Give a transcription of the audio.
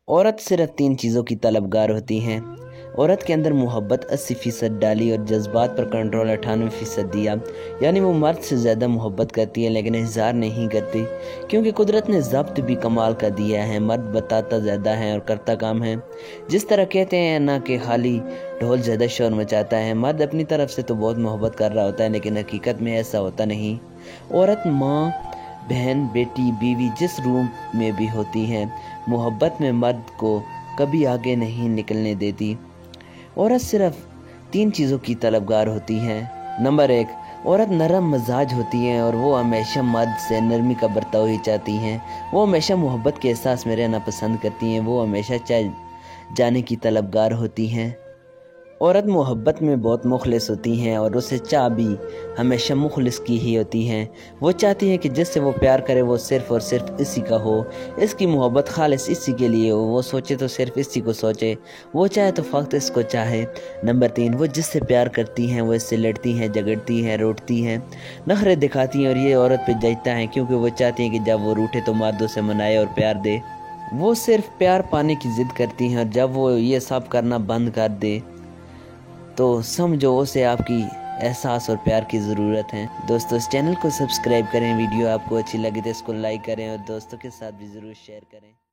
औरत सिर्फ 3 चीज़ों की तलबगार होती हैं। औरत के अंदर मोहब्बत 80% डाली और जज्बात पर कंट्रोल 98% दिया। यानी वो मर्द से ज़्यादा मोहब्बत करती है लेकिन इज़हार नहीं करती, क्योंकि कुदरत ने ज़ब्त भी कमाल का दिया है। मर्द बताता ज़्यादा है और करता काम है। जिस तरह कहते हैं ना कि खाली ढोल ज़्यादा शोर मचाता है, मर्द अपनी तरफ से तो बहुत मोहब्बत कर रहा होता है लेकिन हकीकत में ऐसा होता नहीं। औरत माँ, बहन, बेटी, बीवी जिस रूप में भी होती हैं, मोहब्बत में मर्द को कभी आगे नहीं निकलने देती। औरत सिर्फ 3 चीज़ों की तलबगार होती हैं। नंबर 1, औरत नरम मजाज होती हैं और वो हमेशा मर्द से नरमी का बर्ताव ही चाहती हैं। वो हमेशा मोहब्बत के एहसास में रहना पसंद करती हैं। वो हमेशा चाहे जाने की तलबगार होती हैं। औरत मोहब्बत में बहुत मुखलिस होती हैं और उसे चाह भी हमेशा मुखलिस की ही होती हैं। वो चाहती हैं कि जिससे वो प्यार करे वो सिर्फ़ और सिर्फ इसी का हो, इसकी मोहब्बत खालिस इसी के लिए हो, वो सोचे तो सिर्फ इसी को सोचे, वो चाहे तो फ़क्त इसको चाहे। नंबर 3, वो जिससे प्यार करती हैं वो इससे लड़ती हैं, झगड़ती हैं, रोटती हैं, नखरे दिखाती हैं और ये औरत पे जचता है, क्योंकि वो चाहती हैं कि जब वो रूठे तो मर्द उसे मनाए और प्यार दे। वो सिर्फ प्यार पाने की ज़िद करती हैं और जब वो ये सब करना बंद कर दे तो समझो उसे आपकी एहसास और प्यार की ज़रूरत है। दोस्तों, इस चैनल को सब्सक्राइब करें, वीडियो आपको अच्छी लगी तो इसको लाइक करें और दोस्तों के साथ भी ज़रूर शेयर करें।